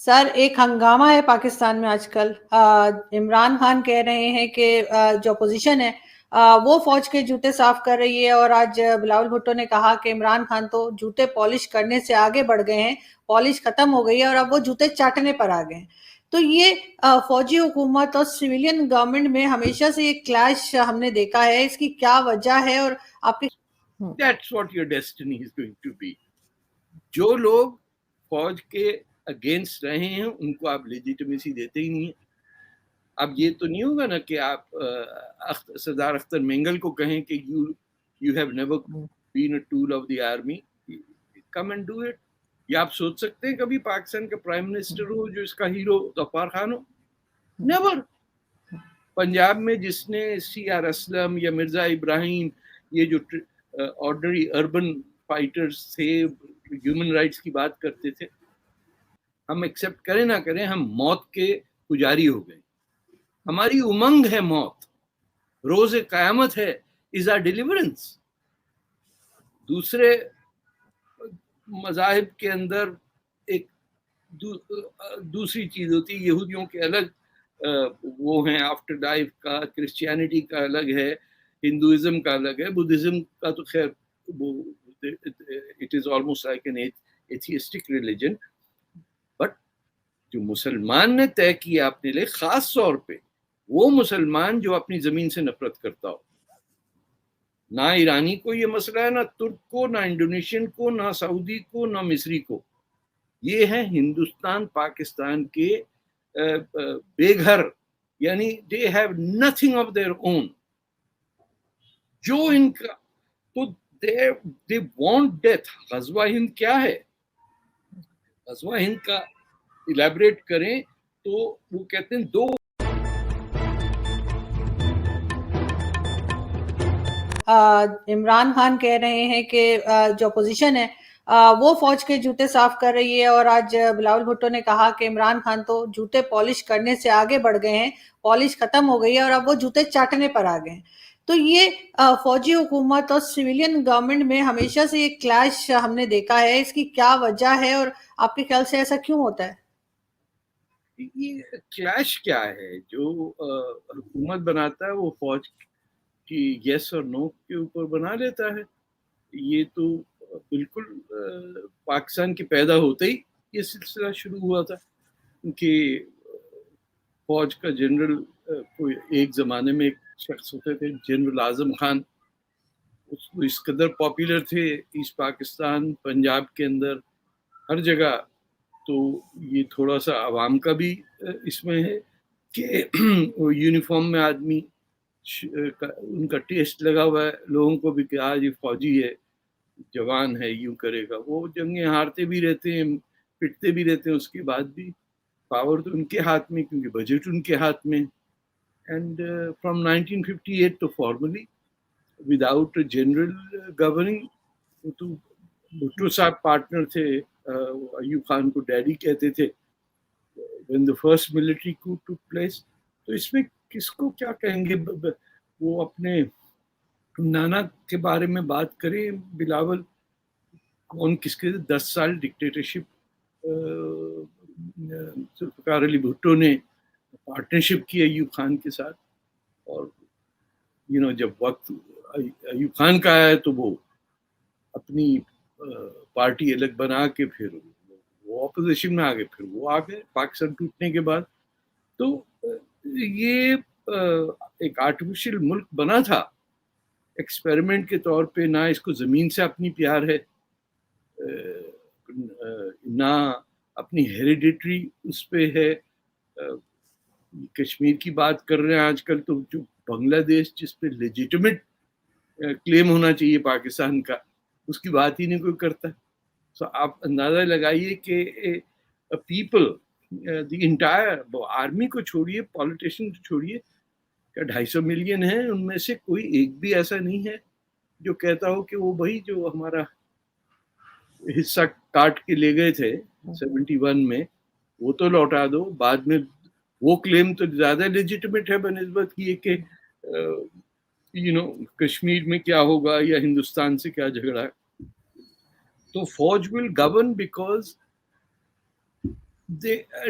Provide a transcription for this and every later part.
سر ایک ہنگامہ ہے پاکستان میں آج کل. عمران خان کہہ رہے ہیں کہ جو اپوزیشن ہے وہ فوج کے جوتے صاف کر رہی ہے، اور آج بلاول بھٹو نے کہا کہ عمران خان تو جوتے پالش کرنے سے آگے بڑھ گئے ہیں، پالش ختم ہو گئی ہے اور اب وہ جوتے چاٹنے پر آ گئے ہیں. تو یہ فوجی حکومت اور سویلین گورنمنٹ میں ہمیشہ سے یہ کلیش ہم نے دیکھا ہے. اس کی کیا وجہ ہے اور آپ کی That's what your destiny is going to be. جو لوگ فوج کے اگینسٹ رہے ہیں ان کو آپ لیجیٹمیسی دیتے ہی نہیں ہیں. اب یہ تو نہیں ہوگا نا کہ آپ سردار اختر مینگل کو کہیں کہ you have never been a tool of the army, come and do it. یا آپ سوچ سکتے ہیں کبھی پاکستان کا پرائم منسٹر ہو جو اس کا ہیرو غفار خان ہو؟ نیور. پنجاب میں جس نے سی آر اسلم یا مرزا ابراہیم، یہ جو آرڈنری اربن فائٹرز تھے، ہیومن رائٹس کی بات کرتے تھے، ہم ایکسیپٹ کریں نہ کریں ہم موت کے پجاری ہو گئے. ہماری امنگ ہے موت، روز قیامت ہے از آر ڈیلیورنس. دوسرے مذاہب کے اندر ایک دوسری چیز ہوتی ہے. یہودیوں کے الگ وہ ہیں آفٹر لائف کا، کرسچینٹی کا الگ ہے، ہندوازم کا الگ ہے، بدھزم کا تو خیر it is almost like an atheistic religion. But جو مسلمان نے طے کیا اپنے لیے، خاص طور پہ وہ مسلمان جو اپنی زمین سے نفرت کرتا ہو، نہ ایرانی کو یہ مسئلہ ہے، نہ ترک کو، نہ انڈونیشین کو، نہ سعودی کو، نہ مصری کو. یہ ہے ہندوستان پاکستان کے بے گھر، یعنی they have nothing of their own. جو ان کا تو دے وانٹ ڈیتھ. غزوہ ہند کیا ہے؟ غزوہ ہند کا الیبریٹ کریں تو وہ کہتے ہیں دو عمران خان کہہ رہے ہیں کہ جو اپوزیشن ہے وہ فوج کے جوتے صاف کر رہی ہے، اور آج بلاول بھٹو نے کہا کہ عمران خان تو جوتے پالش کرنے سے آگے بڑھ گئے ہیں، پالش ختم ہو گئی ہے اور اب وہ جوتے چاٹنے پر آ گئے ہیں. تو یہ فوجی حکومت اور سویلین گورنمنٹ میں ہمیشہ سے یہ کلیش ہم نے دیکھا ہے. اس کی کیا وجہ ہے اور آپ کے خیال سے ایسا کیوں ہوتا ہے؟ یہ کلیش کیا ہے؟ جو حکومت بناتا ہے وہ فوج کی یس اور نو کے اوپر بنا لیتا ہے. یہ تو بالکل پاکستان کے پیدا ہوتے ہی یہ سلسلہ شروع ہوا تھا کہ فوج کا جنرل کوئی ایک زمانے میں ایک شخص ہوتے تھے جنرل اعظم خان، اس قدر پاپولر تھے ایسٹ پاکستان، پنجاب کے اندر، ہر جگہ. تو یہ تھوڑا سا عوام کا بھی اس میں ہے کہ یونیفارم میں آدمی ان کا ٹیسٹ لگا ہوا ہے لوگوں کو بھی کہ آج یہ فوجی ہے، جوان ہے، یوں کرے گا. وہ جنگیں ہارتے بھی رہتے ہیں، پٹتے بھی رہتے ہیں، اس کے بعد بھی پاور تو ان کے ہاتھ میں کیونکہ بجٹ ان کے ہاتھ میں. اینڈ فرام 1958 تو فارملی وداؤٹ جنرل گورننگ. تو بھٹو صاحب پارٹنر تھے، ایوب خان کو ڈیڈی کہتے تھے when the first military coup took place. تو اس میں کس کو کیا کہیں گے؟ وہ اپنے نانا کے بارے میں بات کریں. بلاول کون کس کے 10 سال ڈکٹیٹرشپ ذوالفقار علی بھٹو نے پارٹنرشپ کی ایوب خان کے ساتھ. اور جب وقت ایوب خان کا آیا تو وہ اپنی پارٹی الگ بنا کے پھر وہ اپوزیشن میں آ گئے، پھر وہ آ گئے پاکستان ٹوٹنے کے بعد. تو یہ ایک آرٹیفیشل ملک بنا تھا ایکسپیریمنٹ کے طور پہ. نہ اس کو زمین سے اپنی پیار ہے، نہ اپنی ہیریڈیٹری اس پہ ہے. کشمیر کی بات کر رہے ہیں آج کل، تو جو بنگلہ دیش جس پہ لیجیٹمیٹ کلیم ہونا چاہیے پاکستان کا، اس کی بات ہی نہیں کوئی کرتا. سو آپ اندازہ لگائیے کہ پیپل، دی انٹائر آرمی کو چھوڑیے، پالیٹیشین کو چھوڑیے، کیا 250 ملین ہیں، ان میں سے کوئی ایک بھی ایسا نہیں ہے جو کہتا ہو کہ وہ بھائی جو ہمارا حصہ کاٹ کے لے گئے تھے 71 میں وہ تو لوٹا دو. بعد میں وہ کلیم تو زیادہ لیجیٹمیٹ ہے بنسبت یہ کہ کشمیر میں کیا ہوگا یا ہندوستان سے کیا جھگڑا ہے. تو فوج will govern because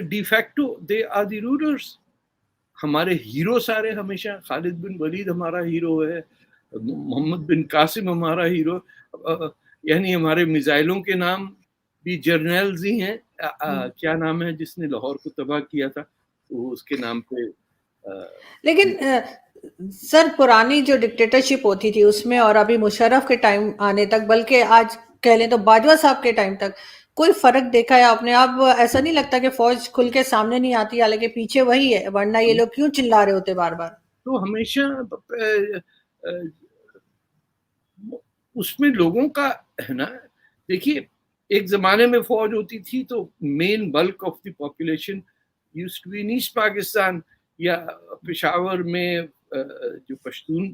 de facto they are the rulers. ہمارے ہیرو سارے ہمیشہ خالد بن ولید ہمارا ہیرو ہے, محمد بن قاسم ہمارا ہیرو, یعنی ہمارے میزائلوں کے نام بھی جرنیلز ہی ہیں. کیا نام ہے جس نے لاہور کو تباہ کیا تھا, وہ اس کے نام پہ. لیکن سر پرانی جو ڈکٹیٹرشپ ہوتی تھی اس میں اور ابھی مشرف کے ٹائم آنے تک, بلکہ آج کہہ لیں تو باجوہ صاحب کے ٹائم تک, کوئی فرق دیکھا ہے آپ نے؟ اب ایسا نہیں لگتا کہ فوج کھل کے سامنے نہیں آتی, حالانکہ پیچھے وہی ہے, ورنہ یہ لوگ کیوں چلا رہے ہوتے بار بار؟ تو ہمیشہ اس میں لوگوں کا ہے نا, دیکھیے ایک زمانے میں فوج ہوتی تھی تو main bulk of the population used to be in East Pakistan, یا پشاور میں جو پشتون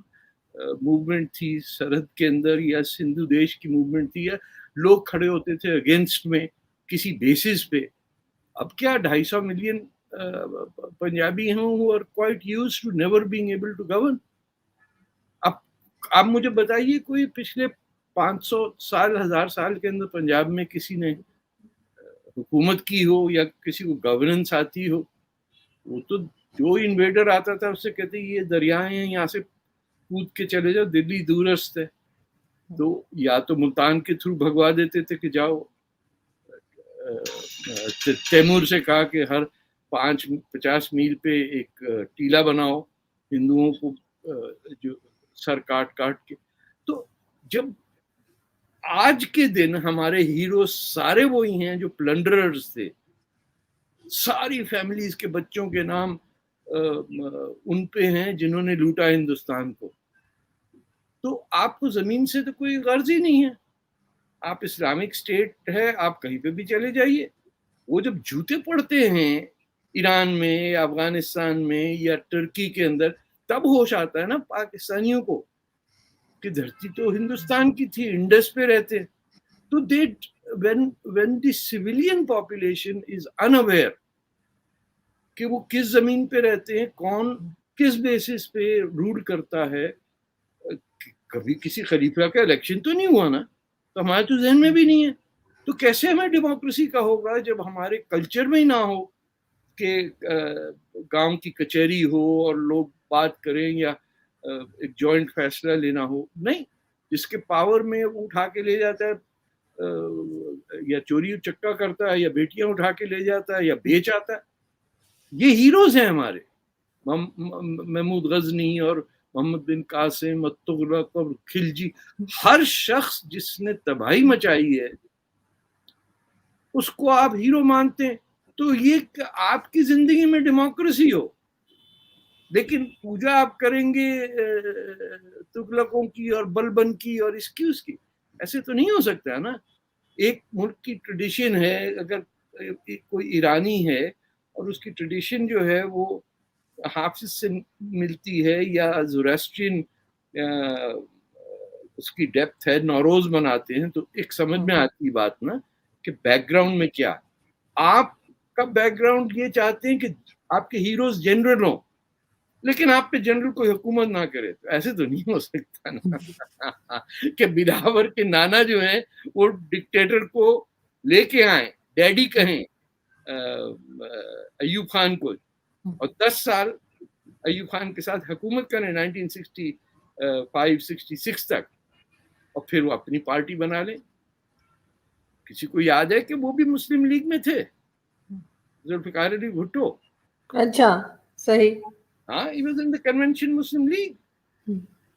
موومنٹ تھی سرحد کے اندر, یا سندھو دیش کی موومنٹ تھی, یا لوگ کھڑے ہوتے تھے اگینسٹ میں کسی بیسس پہ. اب کیا 250 ملین پنجابی ہیں who are quite used to never being able to govern. اب آپ مجھے بتائیے کوئی پچھلے 500 سال 1000 سال کے اندر پنجاب میں کسی نے حکومت کی ہو یا کسی کو گورننس آتی ہو؟ وہ تو جو انویڈر آتا تھا اس سے کہتے یہ دریائیں ہیں, یہاں سے کود کے چلے جاؤ, دلی دورست ہے, تو یا تو ملتان کے تھرو بھگوا دیتے تھے کہ جاؤ. تیمور سے کہا کہ ہر 50 میل پہ ایک ٹیلا بناؤ ہندوؤں کو جو سر کاٹ کے. تو جب آج کے دن ہمارے ہیرو سارے وہی ہیں جو پلنڈررز تھے, ساری فیملیز کے بچوں کے نام ان پہ ہیں جنہوں نے لوٹا ہندوستان کو. تو آپ کو زمین سے تو کوئی غرض ہی نہیں ہے. آپ اسلامک اسٹیٹ ہے, آپ کہیں پہ بھی چلے جائیے, وہ جب جوتے پڑتے ہیں ایران میں یا افغانستان میں یا ترکی کے اندر, تب ہوش آتا ہے نا پاکستانیوں کو کہ دھرتی تو ہندوستان کی تھی, انڈس پہ رہتے. تو when the civilian population is unaware کہ وہ کس زمین پہ رہتے ہیں, کون کس بیسس پہ رول کرتا ہے. کبھی کسی خلیفہ کا الیکشن تو نہیں ہوا نا, تو ہمارے تو ذہن میں بھی نہیں ہے. تو کیسے ہمیں ڈیموکریسی کا ہوگا جب ہمارے کلچر میں ہی نہ ہو کہ گاؤں کی کچہری ہو اور لوگ بات کریں یا ایک جوائنٹ فیصلہ لینا ہو. نہیں, جس کے پاور میں وہ اٹھا کے لے جاتا ہے, یا چوری چکا کرتا ہے, یا بیٹیاں اٹھا کے لے جاتا ہے, یا بیچ آتا ہے. یہ ہیروز ہیں ہمارے, محمود غزنی اور محمد بن قاسم اور تغلق اور خلجی. ہر شخص جس نے تباہی مچائی ہے اس کو آپ ہیرو مانتے ہیں. تو یہ آپ کی زندگی میں ڈیموکریسی ہو, لیکن پوجا آپ کریں گے تغلقوں کی اور بلبن کی اور اس کی, ایسے تو نہیں ہو سکتا ہے نا. ایک ملک کی ٹریڈیشن ہے, اگر کوئی ایرانی ہے اور اس کی ٹریڈیشن جو ہے وہ حافظ سے ملتی ہے یا زوریسٹرین اس کی ڈیپتھ ہے, نوروز مناتے ہیں, تو ایک سمجھ میں آتی بات نا کہ بیک گراؤنڈ میں کیا. آپ کا بیک گراؤنڈ یہ چاہتے ہیں کہ آپ کے ہیروز جنرل ہوں, لیکن آپ پہ جنرل کوئی حکومت نہ کرے. تو ایسے تو نہیں ہو سکتا نا کہ بلاور کے نانا جو ہیں وہ ڈکٹیٹر کو لے کے آئیں, ڈیڈی کہیں ایوب خان کو, اور 10 سال ایوب خان کے ساتھ حکومت کریں 1965-66 تک, اور پھر وہ اپنی پارٹی بنا لیں. کسی کو یاد ہے کہ وہ بھی مسلم لیگ میں تھے, ذوالفقار علی بھٹو؟ اچھا, صحیح. ہاں, he was in the convention Muslim league.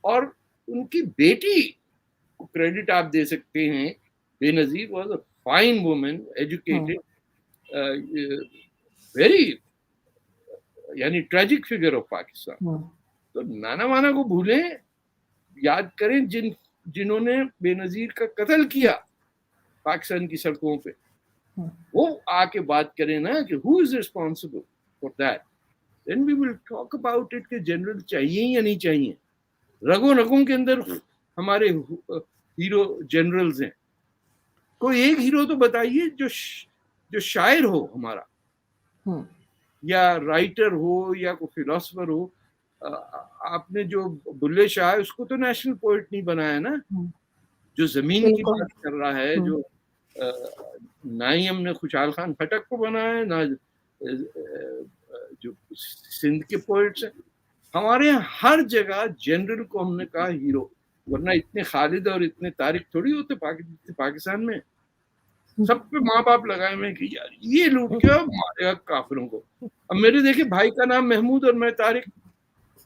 اور ان کی بیٹی کو کریڈٹ آپ دے سکتے ہیں, Benazir was a fine woman, educated, very یعنی ٹریجک فگر آف پاکستان. تو نانا وانا کو بھولیں, یاد کریں جنہوں نے بے نظیر کا قتل کیا پاکستان کی سڑکوں پہ, وہ آ کے بات کریں نا کہ who is responsible for that. Then we will talk about it کہ جنرل چاہیے یا نہیں چاہیے. رگوں رگوں کے اندر ہمارے ہیرو جنرلز ہیں. کوئی ایک ہیرو تو بتائیے جو شاعر ہو ہمارا, یا رائٹر ہو, یا کوئی فلاسفر ہو. آپ نے جو بلے شاہ, اس کو تو نیشنل پوئٹ نہیں بنایا نا, جو زمین کی بات کر رہا ہے, جو نہ ہی ہم نے خوشحال خان خٹک کو بنایا ہے، نہ جو سندھ کے پوئٹس ہیں. ہمارے یہاں ہر جگہ جنرل کو ہم نے کہا ہیرو، ورنہ اتنے خالد اور اتنے طارق تھوڑی ہوتے پاکستان میں. سب پہ ماں باپ لگائے ہوئے کہ یار یہ لوٹ کے مارے گا کافروں کو. اب میرے دیکھیں بھائی کا نام محمود اور میں طارق،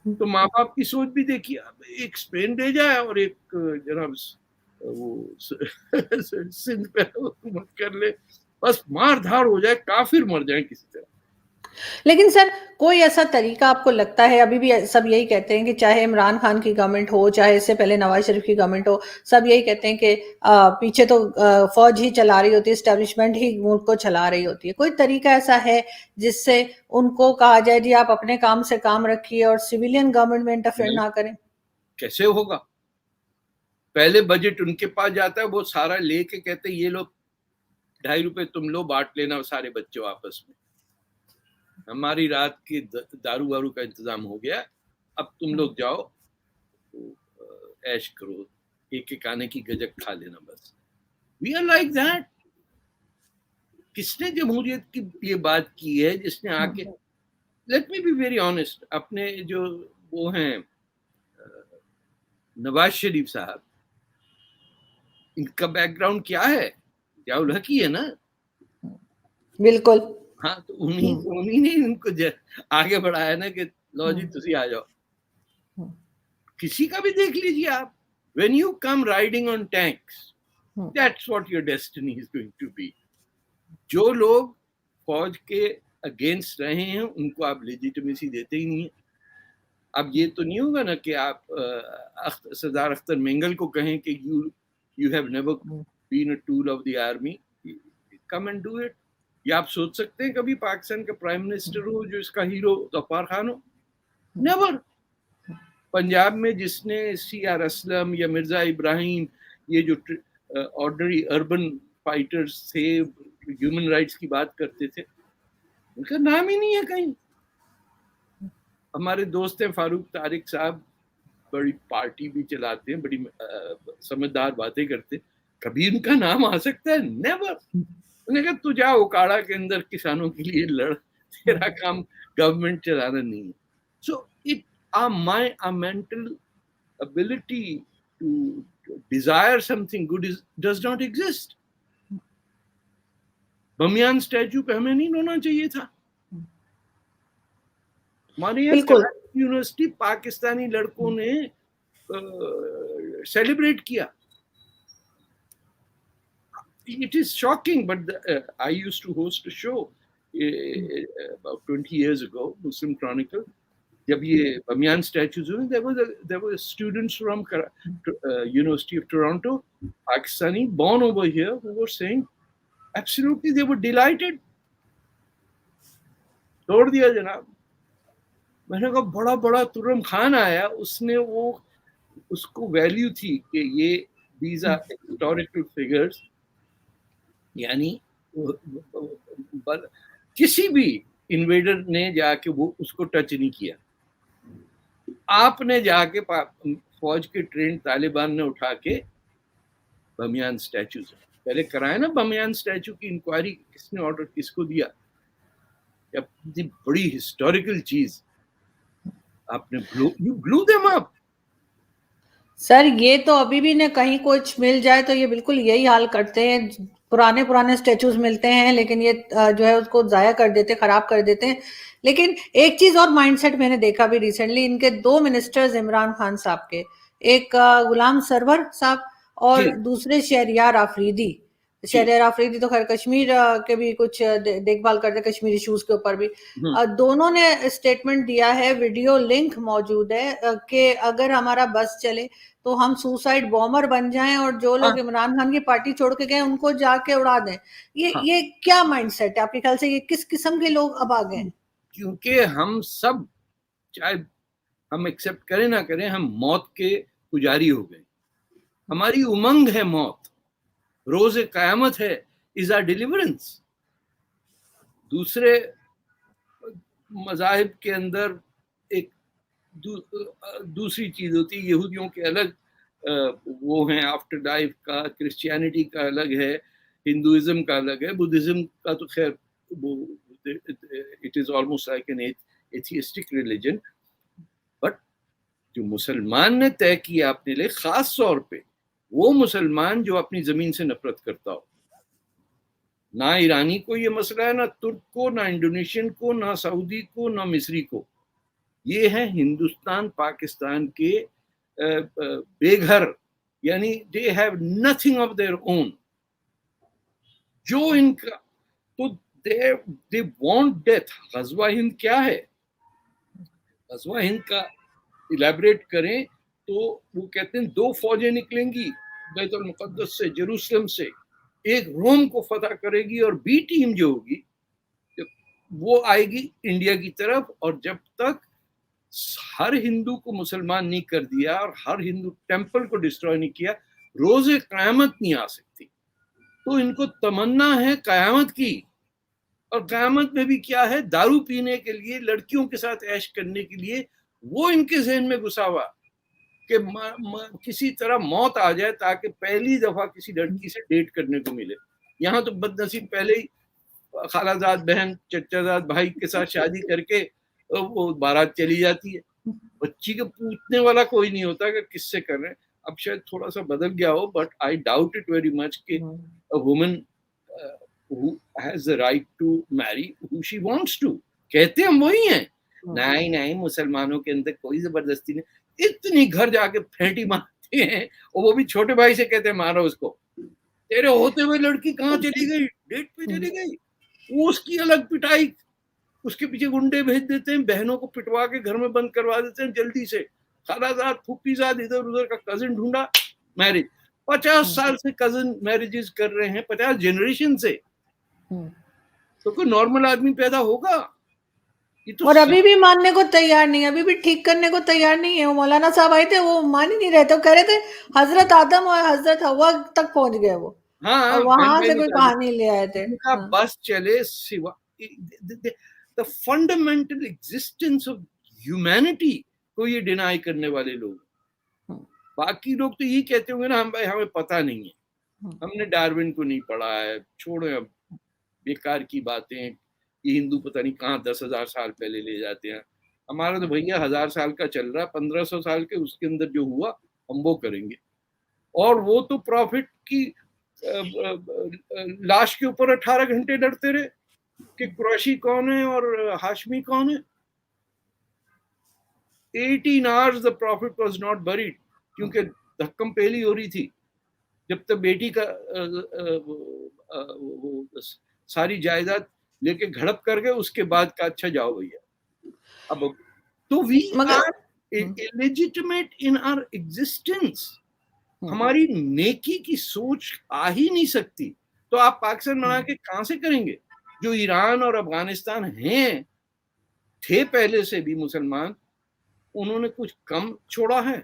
تو ماں باپ کی سوچ بھی دیکھیے. ایک اسپین بھیجا ہے اور ایک جناب وہ سندھ پہ حکومت کر لے، بس مار دھاڑ ہو جائے، کافر مر جائیں کسی طرح. لیکن سر کوئی ایسا طریقہ آپ کو لگتا ہے، ابھی بھی سب یہی کہتے ہیں کہ چاہے عمران خان کی گورنمنٹ ہو، چاہے اس سے پہلے نواز شریف کی گورنمنٹ ہو، سب یہی کہتے ہیں کہ پیچھے تو فوج ہی چلا رہی ہوتی ہے، اسٹیبلشمنٹ ہی ملک کو چلا رہی ہوتی ہے. کوئی طریقہ ایسا ہے جس سے ان کو کہا جائے جی آپ اپنے کام سے کام رکھیے اور سویلین گورنمنٹ میں انٹرفیئر نہ کریں؟ کیسے ہوگا؟ پہلے بجٹ ان کے پاس جاتا ہے، وہ سارا لے کے کہتے ہیں یہ لو 2.5 روپے تم لو، بانٹ لینا سارے بچے آپس میں. ہماری رات کی دارو وارو کا انتظام ہو گیا، اب تم لوگ جاؤ ایش کرو، ایک ایک آنے کی گجک کھا لینا بس. We are like that. کس نے جمہوریت کی یہ بات کی ہے جس نے آ کے، let me be very honest, اپنے جو وہ ہیں نواز شریف صاحب، ان کا بیک گراؤنڈ کیا ہے؟ کیا الحقی ہے نا؟ بالکل. ہاں، تو انہی نے ان کو آگے بڑھایا نا کہ لو جی تسی آ جاؤ. کسی کا بھی دیکھ لیجیے آپ، when you come riding on tanks, that's what your destiny is going to be. جو لوگ فوج کے اگینسٹ رہے ہیں ان کو آپ لیجیٹمیسی دیتے ہی نہیں ہیں. اب یہ تو نہیں ہوگا نا کہ آپ سردار اختر مینگل کو کہیں کہ you have never been a tool of the army, come and do it. یا آپ سوچ سکتے ہیں کبھی پاکستان کا پرائم منسٹر ہو جو اس کا ہیرو غفار خان ہو؟ نیور. پنجاب میں جس نے سی آر اسلم یا مرزا ابراہیم، یہ جو آرڈنری اربن فائٹرز تھے، ہیومن رائٹس کی بات کرتے تھے، ان کا نام ہی نہیں ہے کہیں. ہمارے دوست ہیں فاروق طارق صاحب، بڑی پارٹی بھی چلاتے ہیں، بڑی سمجھدار باتیں کرتے، کبھی ان کا نام آ سکتا ہے؟ نیور. انہوں نے کہا تو جا اوکاڑا کے اندر کسانوں کے لیے لڑ، تیرا کام گورنمنٹ چلانا نہیں ہے. سو our mental ability to desire something good does not exist. Bamiyan statue پہ ہمیں نہیں رونا چاہیے تھا. ہمارے یہاں کراچی یونیورسٹی پاکستانی لڑکوں نے سیلیبریٹ کیا. It is shocking, but I used to host a show about 20 years ago, Muslim Chronicle. جب یہ بمیان اسٹیچوز ہوئے، there were students from University of Toronto, Pakistani, born over here, who were saying absolutely they were delighted. توڑ دیا جناب. میں نے کہا بڑا بڑا ترم خان آیا، اس نے وہ اس کو ویلیو تھی کہ یہ these are historical figures. یعنی کسی بھی انویڈر نے جا کے وہ اس کو ٹچ نہیں کیا. آپ نے جا کے فوج کے ٹرین طالبان نے اٹھا کے بمیان اسٹیچو سے پہلے کرایا نا. بمیان اسٹیچو کی انکوائری کس نے آرڈر کس کو دیا؟ بڑی ہسٹوریکل چیز آپ نے گلو دیم اپ. سر یہ تو ابھی بھی نہ کہیں کچھ مل جائے تو یہ بالکل یہی حال کرتے ہیں. پرانے اسٹیچوز ملتے ہیں لیکن یہ جو ہے اس کو ضائع کر دیتے، خراب کر دیتے ہیں. لیکن ایک چیز اور مائنڈ سیٹ میں نے دیکھا بھی ریسنٹلی، ان کے 2 منسٹرز عمران خان صاحب کے، ایک غلام سرور صاحب اور دوسرے شہریار آفریدی. شہریار آفریدی تو خیر کشمیر کے بھی کچھ دیکھ بھال کرتے، کشمیر ایشوز کے اوپر بھی. دونوں نے اسٹیٹمنٹ دیا ہے، ویڈیو لنک موجود ہے، کہ اگر ہمارا بس چلے تو ہم سوسائڈ بومر بن جائیں اور جو لوگ عمران خان کی پارٹی چھوڑ کے گئے ان کو جا کے اڑا دیں. یہ کیا مائنڈ سیٹ ہے آپ کے خیال سے؟ یہ کس قسم کے لوگ اب آ گئے ہیں؟ کیونکہ ہم سب چاہے ہم ایکسپٹ کریں نہ کریں، ہم موت کے پجاری ہو گئے. ہماری امنگ ہے موت، روز قیامت ہے، از آر ڈیلیورنس. دوسرے مذاہب کے اندر ایک دوسری چیز ہوتی ہے. یہودیوں کے الگ وہ ہیں آفٹر لائف کا، کرسچینٹی کا الگ ہے. ہندوازم کا الگ ہے, بدھزم کا تو خیر وہ it is almost like an atheistic religion. But جو مسلمان نے طے کیا اپنے لیے, خاص طور پہ وہ مسلمان جو اپنی زمین سے نفرت کرتا ہو, نہ ایرانی کو یہ مسئلہ ہے, نہ ترک کو, نہ انڈونیشین کو, نہ سعودی کو, نہ مصری کو. یہ ہے ہندوستان پاکستان کے بے گھر, یعنی they have nothing of their own. جو ان کا تو دے وانٹ ڈیتھ. غزوہ ہند کیا ہے؟ غزوہ ہند کا الیبریٹ کریں تو وہ کہتے ہیں 2 فوجیں نکلیں گی بیت المقدس سے, جیروسلم سے. ایک روم کو فتح کرے گی, اور بی ٹیم جو ہوگی وہ آئے گی انڈیا کی طرف. اور جب تک ہر ہندو کو مسلمان نہیں کر دیا اور ہر ہندو ٹیمپل کو ڈسٹروائے نہیں کیا, روز قیامت نہیں آ سکتی. تو ان کو تمنا ہے قیامت کی, اور قیامت میں بھی کیا ہے, دارو پینے کے لیے, لڑکیوں کے ساتھ عیش کرنے کے لیے. وہ ان کے ذہن میں گھسا ہوا کہ کسی طرح موت آ جائے تاکہ پہلی دفعہ کسی لڑکی سے ڈیٹ کرنے کو ملے. یہاں تو بد نصیب پہلے ہی خالہ زاد بہن, چچا زاد بھائی کے ساتھ شادی کر کے وہ بارات چلی جاتی ہے. بچی کو پوچھنے والا کوئی نہیں ہوتا کہ کس سے کر رہے ہیں. اب شاید تھوڑا سا بدل گیا ہو, but I doubt it very much کہ woman who has the right to marry who she wants to. کہتے ہم وہی ہیں, نہیں نہیں مسلمانوں کے اندر کوئی زبردستی نہیں. اتنی گھر جا کے پھینٹی مارتے ہیں, اور وہ بھی چھوٹے بھائی سے کہتے ہیں مارو اس کو. تیرے ہوتے ہوئے لڑکی کہاں چلی گئی, ڈیٹ پہ چلی گئی. وہ اس کی الگ پٹائی, اس کے پیچھے گنڈے بھیج دیتے ہیں, بہنوں کو پٹوا کے گھر میں بند کروا دیتے ہیں جلدی سے. خالہ زاد, پھوپھی زاد, ادھر ادھر کا کزن ڈھونڈا, میرج. 50 سال سے کزن میرجز کر رہے ہیں, 50 جنریشن سے. تو کوئی نارمل آدمی پیدا ہوگا؟ اور ابھی بھی ماننے کو تیار نہیں, ابھی بھی ٹھیک کرنے کو تیار نہیں ہے. وہ مولانا صاحب آئے تھے, وہ مان ہی نہیں رہے تھے. وہ کہہ رہے تھے حضرت آدم اور حضرت حوا تک پہنچ گئے وہ, اور وہاں سے کوئی کہانی لے آئے تھے. بس چلے سوا the fundamental existence of humanity کو یہ ڈینائی کرنے والے لوگ. باقی لوگ تو یہی کہتے ہوں گے نا, ہم بھائی ہمیں پتہ نہیں ہے, ہم نے ڈارون کو نہیں پڑھا ہے, چھوڑیں اب بیکار کی باتیں. یہ ہندو پتہ نہیں کہاں 10,000 سال پہلے لے جاتے ہیں. ہمارا تو بھیا 1000 سال کا چل رہا, 1500 سال کے, اس کے اندر جو ہوا ہم وہ کریں گے. اور وہ تو پروفٹ کی لاش کے اوپر 18 گھنٹے لڑتے رہے کہ قریشی کون ہے اور ہاشمی کون ہے. 18 hours the prophet was not buried, کیونکہ دھکم پہلی ہو رہی تھی. جب تک بیٹی کا ساری جائیداد لے کے گھڑپ کر گئے, اس کے بعد کا اچھا جاؤ بھیا. اب تو we are illegitimate in our existence. ہماری نیکی کی سوچ آ ہی نہیں سکتی. تو آپ پاکستان بنا کے کہاں سے کریں گے؟ جو ایران اور افغانستان ہیں, تھے پہلے سے بھی مسلمان, انہوں نے کچھ کم چھوڑا ہے؟